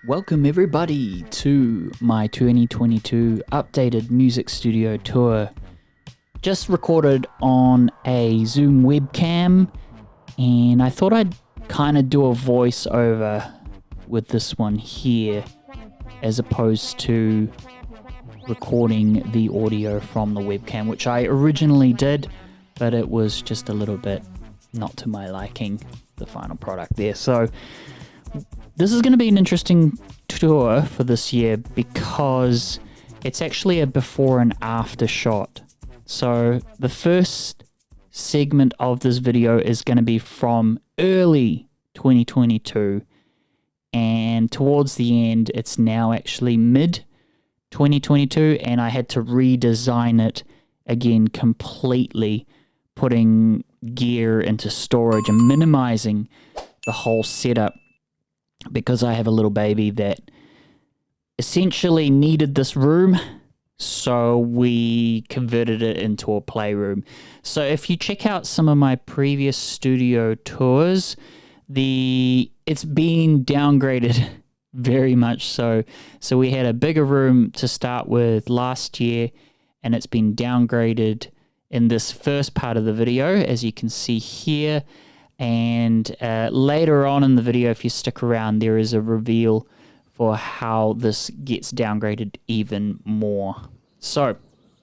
Welcome everybody to my 2022 updated music studio tour. Just recorded on a Zoom webcam, and I thought I'd kind of do a voiceover with this one here as opposed to recording the audio from the webcam, which I originally did, but it was just a little bit not to my liking, the final product there. So this is going to be an interesting tour for this year because it's actually a before and after shot. So the first segment of this video is going to be from early 2022, and towards the end it's now actually mid 2022, and I had to redesign it again completely, putting gear into storage and minimizing the whole setup because I have a little baby that essentially needed this room, so we converted it into a playroom. So if you check out some of my previous studio tours, it's been downgraded very much so. So we had a bigger room to start with last year, and it's been downgraded in this first part of the video, as you can see here. And later on in the video, if you stick around, there is a reveal for how this gets downgraded even more. So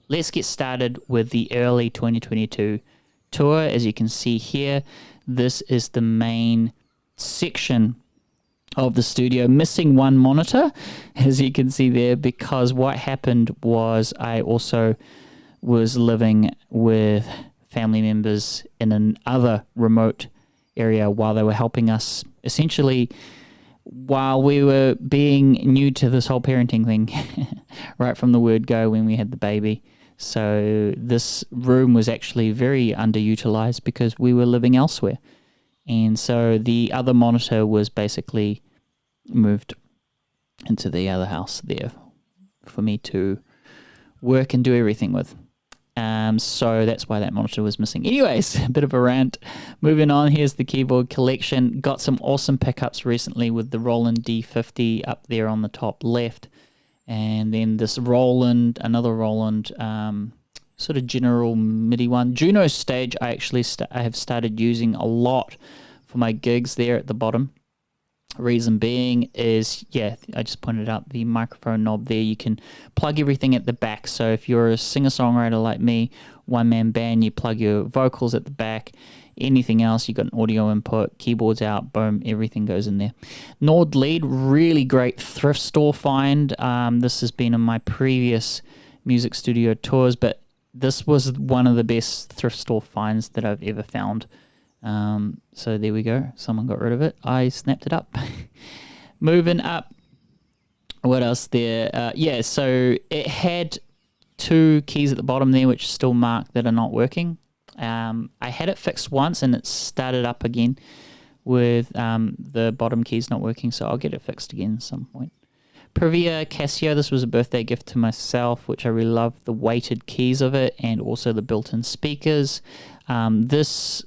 let's get started with the early 2022 tour. As you can see here, this is the main section of the studio, missing one monitor, as you can see there, because what happened was I also was living with family members in another remote area while they were helping us, essentially while we were being new to this whole parenting thing right from the word go when we had the baby. So this room was actually very underutilized because we were living elsewhere, and so the other monitor was basically moved into the other house there for me to work and do everything with. So that's why that monitor was missing. Anyways, a bit of a rant. Moving on, here's the keyboard collection. Got some awesome pickups recently with the Roland D50 up there on the top left. And then this Roland, another Roland, sort of general MIDI one. Juno Stage I actually I have started using a lot for my gigs there at the bottom. Reason being is, yeah, I just pointed out the microphone knob there. You can plug everything at the back. So if you're a singer-songwriter like me, one-man band, you plug your vocals at the back. Anything else, you got an audio input, keyboards out, boom, everything goes in there. Nord Lead, really great thrift store find. This has been in my previous music studio tours, but this was one of the best thrift store finds that I've ever found. So there we go. Someone got rid of it. I snapped it up. Moving up. What else there? Yeah, so it had two keys at the bottom there, which still marked that are not working. I had it fixed once and it started up again with the bottom keys not working, so I'll get it fixed again at some point. Privia Casio, this was a birthday gift to myself, which I really love the weighted keys of it and also the built-in speakers. This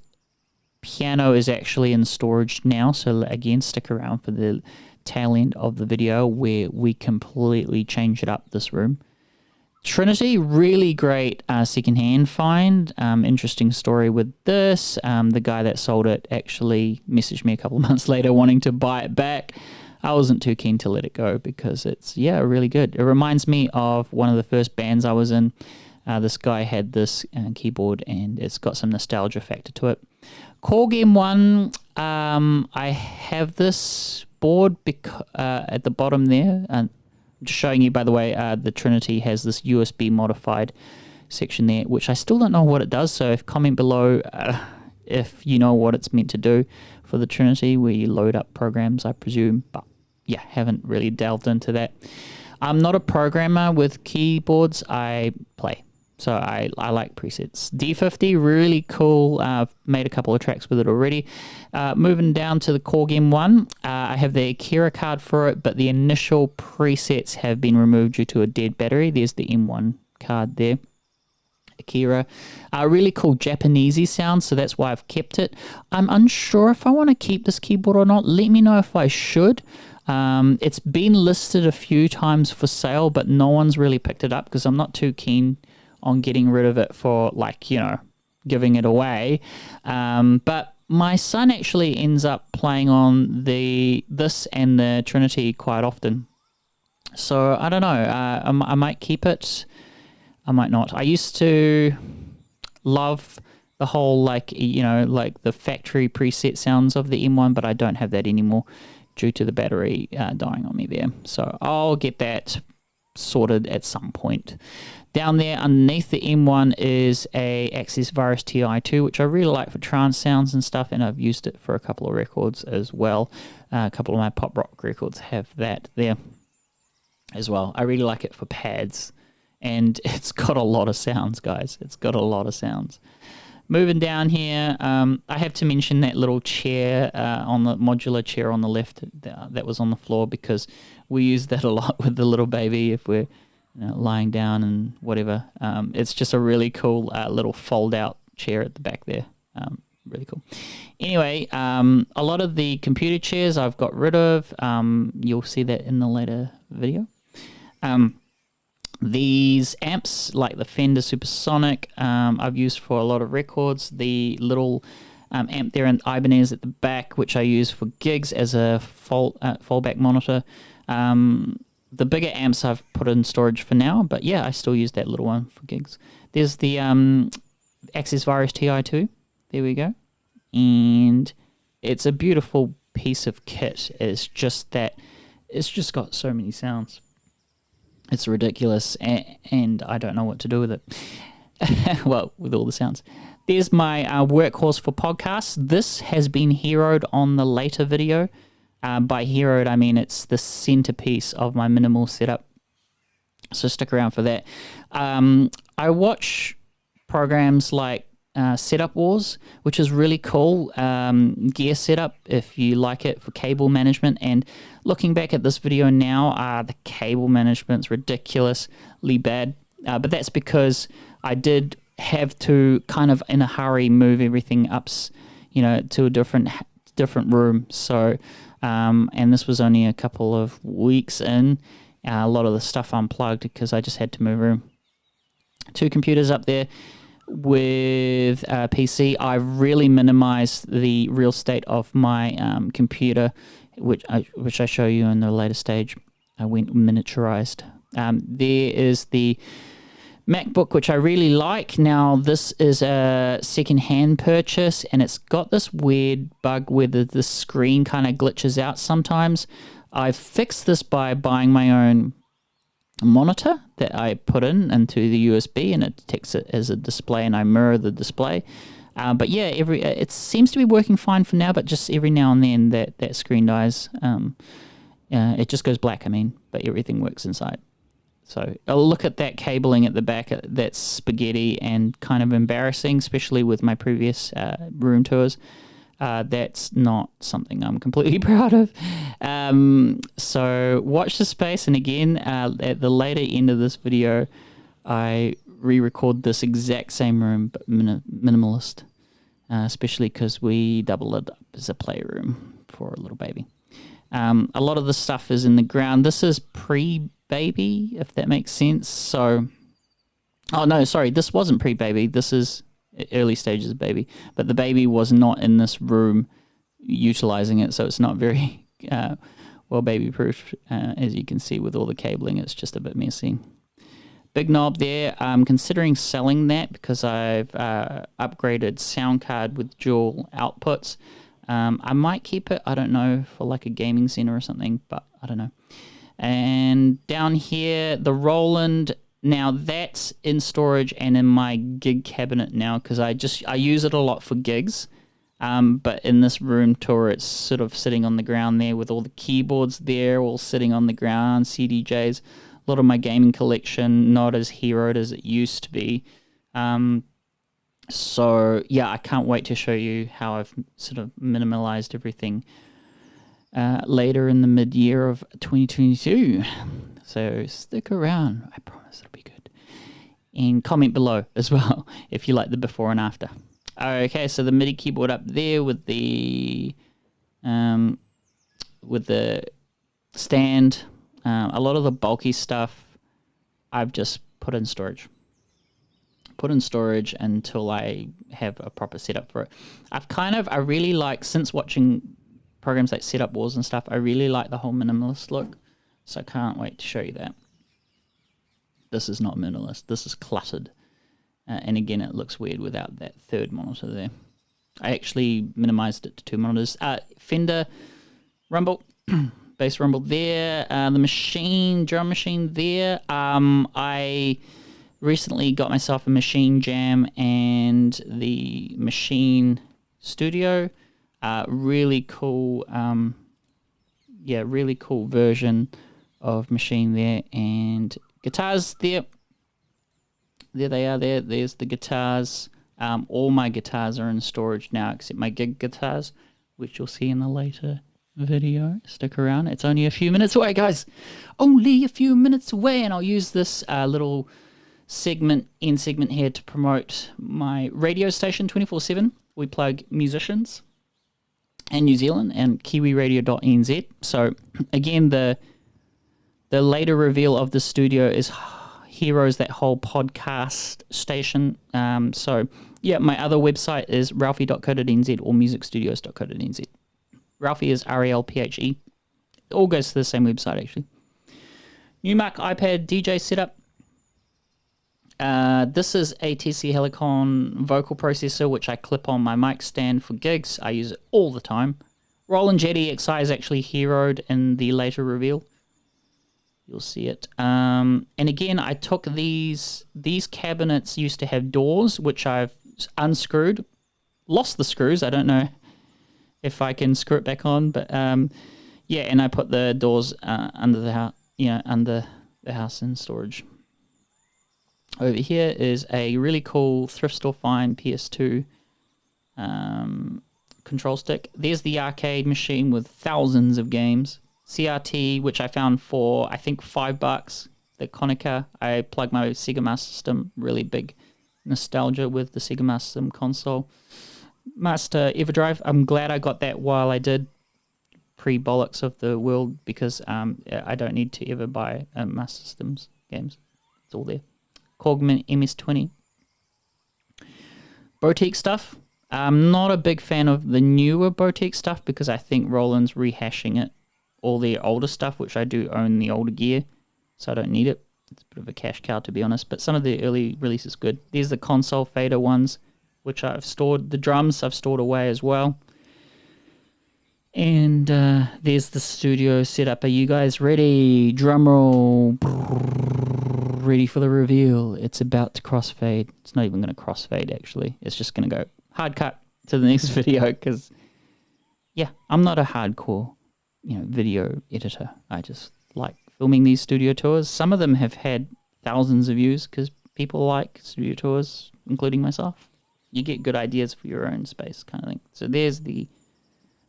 piano is actually in storage now, so again, stick around for the tail end of the video where we completely change it up, this room. Trinity, really great secondhand find. Interesting story with this. The guy that sold it actually messaged me a couple of months later wanting to buy it back. I wasn't too keen to let it go because it's, yeah, really good. It reminds me of one of the first bands I was in. This guy had this keyboard and it's got some nostalgia factor to it. Korg M1, I have this board at the bottom there. And I'm just showing you, by the way, the Trinity has this USB modified section there, which I still don't know what it does. So if comment below if you know what it's meant to do for the Trinity, where you load up programs, I presume. But yeah, haven't really delved into that. I'm not a programmer with keyboards. I play. So I like presets. D50, really cool. I've made a couple of tracks with it already. Moving down to the Korg M1, I have the Akira card for it, but the initial presets have been removed due to a dead battery. There's the M1 card there. Akira. Really cool Japanesey sound, so that's why I've kept it. I'm unsure if I want to keep this keyboard or not. Let me know if I should. It's been listed a few times for sale, but no one's really picked it up because I'm not too keen on getting rid of it for, like, you know, giving it away. But my son actually ends up playing on this and the Trinity quite often. So I don't know. I might keep it. I might not. I used to love the whole, like, you know, like the factory preset sounds of the M1, but I don't have that anymore due to the battery dying on me there. So I'll get that sorted at some point. Down there underneath the M1 is a Access Virus TI2, which I really like for trance sounds and stuff, and I've used it for a couple of records as well. A couple of my pop rock records have that there as well. I really like it for pads, and it's got a lot of sounds, guys. It's got a lot of sounds. Moving down here, I have to mention that little chair, on the modular chair on the left that was on the floor, because we use that a lot with the little baby if we're, you know, lying down and whatever. It's just a really cool little fold-out chair at the back there. Really cool. Anyway, a lot of the computer chairs I've got rid of. You'll see that in the later video. These amps, like the Fender Supersonic, I've used for a lot of records. The little amp there in Ibanez at the back, which I use for gigs as a fallback monitor. The bigger amps I've put in storage for now, but yeah, I still use that little one for gigs. There's the Access Virus TI2. There we go. And it's a beautiful piece of kit. It's just got so many sounds. It's ridiculous, and I don't know what to do with it. Well, with all the sounds. There's my workhorse for podcasts. This has been heroed on the later video. By heroed, I mean it's the centerpiece of my minimal setup. So stick around for that. I watch programs like Setup Wars, which is really cool. Gear setup, if you like it, for cable management. And looking back at this video now, the cable management's ridiculously bad. But that's because I did have to kind of in a hurry move everything up, you know, to a different room. So, and this was only a couple of weeks in. A lot of the stuff unplugged because I just had to move room. 2 computers up there with a PC. I really minimized the real estate of my computer, which I show you in the later stage. I went miniaturized. There is the MacBook, which I really like. Now, this is a second-hand purchase, and it's got this weird bug where the screen kind of glitches out sometimes. I've fixed this by buying my own monitor that I put into the USB, and it detects it as a display, and I mirror the display. But yeah, it seems to be working fine for now, but just every now and then that screen dies. It just goes black, but everything works inside. So I'll look at that cabling at the back. That's spaghetti and kind of embarrassing, especially with my previous room tours. That's not something I'm completely proud of. So watch the space. And again, at the later end of this video, I re-record this exact same room, but minimalist, especially because we double it up as a playroom for a little baby. A lot of the stuff is in the ground. This is pre-baby, if that makes sense. So, oh no, sorry, this wasn't pre-baby. This is early stages of baby, but the baby was not in this room utilizing it, so it's not very well baby-proof, as you can see with all the cabling. It's just a bit messy. Big knob there. I'm considering selling that because I've upgraded sound card with dual outputs. I might keep it, I don't know, for like a gaming center or something, but I don't know. And down here, the Roland. Now that's in storage and in my gig cabinet now because I use it a lot for gigs. But in this room tour, it's sort of sitting on the ground there with all the keyboards there, all sitting on the ground, CDJs. A lot of my gaming collection, not as heroed as it used to be. So yeah, I can't wait to show you how I've sort of minimalized everything later in the mid-year of 2022. So stick around. I promise it'll be good. and comment below as well if you like the before and after. Okay, so the MIDI keyboard up there with the stand. A lot of the bulky stuff I've just put in storage. Until I have a proper setup for it. I really like, since watching programs like Setup Wars and stuff, I really like the whole minimalist look. So I can't wait to show you that. This is not minimalist. This is cluttered. And again, it looks weird without that third monitor there. I actually minimized it to 2 monitors. Fender rumble, bass rumble there. The drum machine there. I recently got myself a Machine Jam and the Machine Studio. Really cool, really cool version of Machine there. And guitars there. There they are there. There's the guitars. All my guitars are in storage now except my gig guitars, which you'll see in a later video. Stick around. It's only a few minutes away, guys. Only a few minutes away, and I'll use this little segment here to promote my radio station 24/7. We plug musicians in New Zealand and kiwiradio.nz. So again, the later reveal of the studio is Heroes, that whole podcast station. So yeah, my other website is ralphie.co.nz or musicstudios.co.nz. Ralphie is RALPHE. It all goes to the same website actually. Newmark iPad DJ setup. This is a TC Helicon vocal processor, which I clip on my mic stand for gigs. I use it all the time. Roland Jet EXI is actually heroed in the later reveal. You'll see it. And again, I took these cabinets used to have doors, which I've unscrewed. Lost the screws. I don't know if I can screw it back on, but yeah, and I put the doors under the house, under the house in storage. Over here is a really cool thrift store find PS2 control stick. There's the arcade machine with thousands of games. CRT, which I found for, I think, $5. The Konica. I plugged my Sega Master System. Really big nostalgia with the Sega Master System console. Master Everdrive. I'm glad I got that while I did. Pre-bollocks of the world, because I don't need to ever buy Master Systems games. It's all there. Cogman MS-20. Boutique stuff. I'm not a big fan of the newer Boutique stuff because I think Roland's rehashing it. All their older stuff, which I do own the older gear, so I don't need it. It's a bit of a cash cow, to be honest, but some of the early releases good. There's the console fader ones, which I've stored. The drums I've stored away as well. And there's the studio setup. Are you guys ready? Drum roll. Ready for the reveal. It's about to crossfade. It's not even going to crossfade, actually. It's just going to go hard cut to the next video because, yeah, I'm not a hardcore video editor. I just like filming these studio tours. Some of them have had thousands of views because people like studio tours, including myself. You get good ideas for your own space kind of thing. So there's the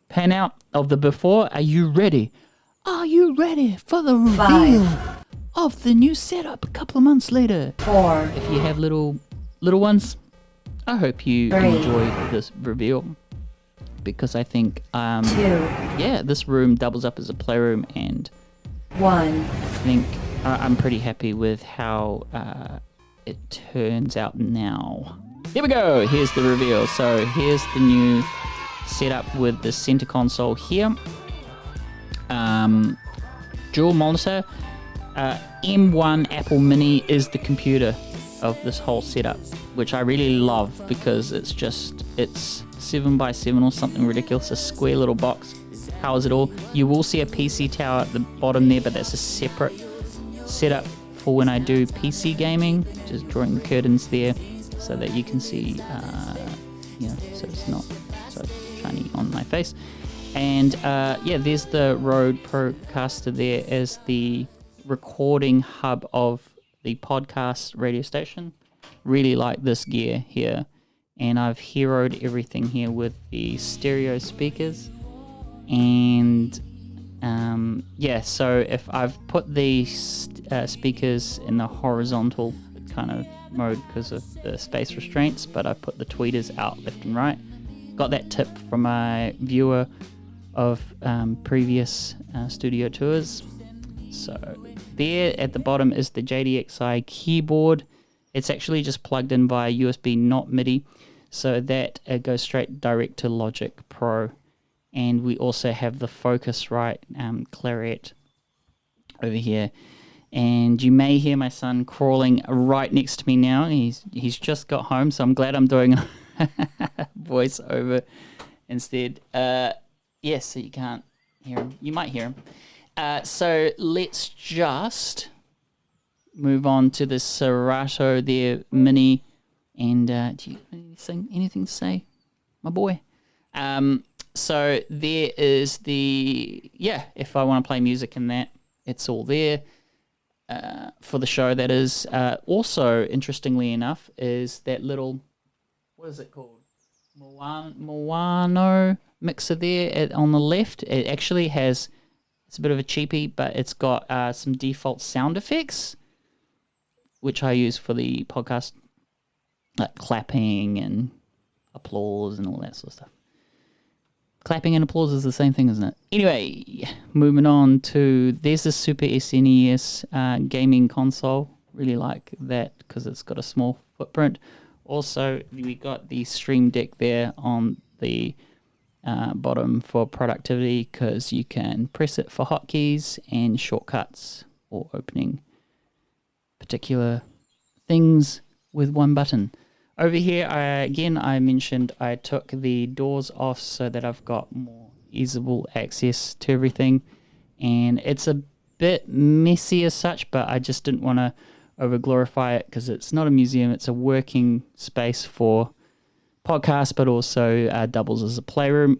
pan out of the before. Are you ready? Are you ready for the reveal of the new setup a couple of months later? 4. If you have little ones, I hope you 3. enjoy this reveal. Because I think, 2. yeah, this room doubles up as a playroom, and 1. I think I'm pretty happy with how it turns out now. Here we go. Here's the reveal. So here's the new setup with the center console here. Dual monitor. M1 Apple Mini is the computer of this whole setup, which I really love because it's 7x7 or something ridiculous, a square little box, powers it all. You will see a PC tower at the bottom there, but that's a separate setup for when I do PC gaming, just drawing curtains there so that you can see, so it's not so shiny on my face. And yeah, there's the Rode Procaster there as the recording hub of the podcast radio station. Really like this gear here. And I've heroed everything here with the stereo speakers. And yeah, so if I've put the speakers in the horizontal kind of mode because of the space restraints, but I put the tweeters out left and right. Got that tip from my viewer of previous studio tours. So there at the bottom is the JDXI keyboard. It's actually just plugged in via USB, not MIDI, so that it goes straight direct to Logic Pro. And we also have the Focusrite clarinet over here. And you may hear my son crawling right next to me now. He's just got home, so I'm glad I'm doing a voiceover instead. Yes, so you can't hear him. You might hear him. So let's just move on to the Serato there, Mini. And do you have anything to say, my boy? So there is if I want to play music in that, it's all there for the show. That is also, interestingly enough, is that little, what is it called? Moano mixer there on the left. It actually has, it's a bit of a cheapie, but it's got some default sound effects, which I use for the podcast, like clapping and applause and all that sort of stuff. Clapping and applause is the same thing, isn't it? Anyway, moving on to, there's the Super SNES gaming console. Really like that because it's got a small footprint. Also, we got the Stream Deck there on the bottom for productivity because you can press it for hotkeys and shortcuts or opening particular things with one button. Over here, I mentioned I took the doors off so that I've got more easable access to everything. And it's a bit messy as such, but I just didn't want to over-glorify it because it's not a museum. It's a working space for podcasts, but also doubles as a playroom.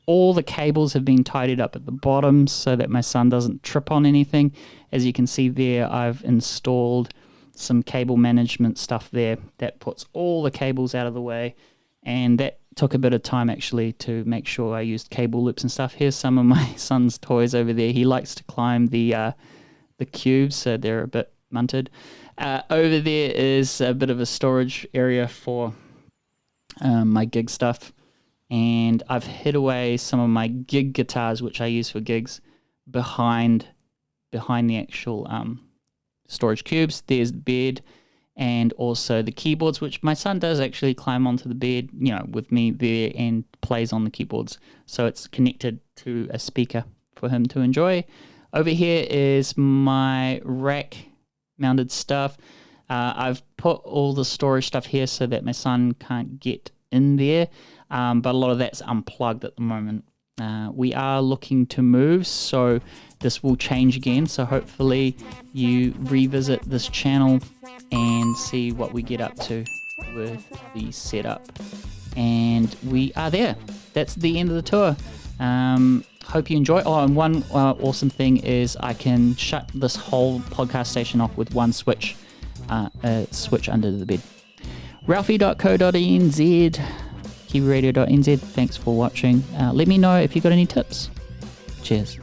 All the cables have been tidied up at the bottom so that my son doesn't trip on anything. As you can see there, I've installed some cable management stuff there that puts all the cables out of the way, and that took a bit of time actually to make sure I used cable loops and stuff. Here's some of my son's toys over there. He likes to climb the cubes, so they're a bit munted. Over there is a bit of a storage area for my gig stuff, and I've hid away some of my gig guitars, which I use for gigs, behind the actual storage cubes. There's the bed and also the keyboards, which my son does actually climb onto the bed, with me there and plays on the keyboards. So it's connected to a speaker for him to enjoy. Over here is my rack mounted stuff. I've put all the storage stuff here so that my son can't get in there, but a lot of that's unplugged at the moment. We are looking to move, so this will change again. So hopefully you revisit this channel and see what we get up to with the setup. And we are there. That's the end of the tour. Hope you enjoy. Oh, and one awesome thing is I can shut this whole podcast station off with one switch, switch under the bed. Ralphie.co.nz, kiwiradio.nz. Thanks for watching. Let me know if you got any tips. Cheers.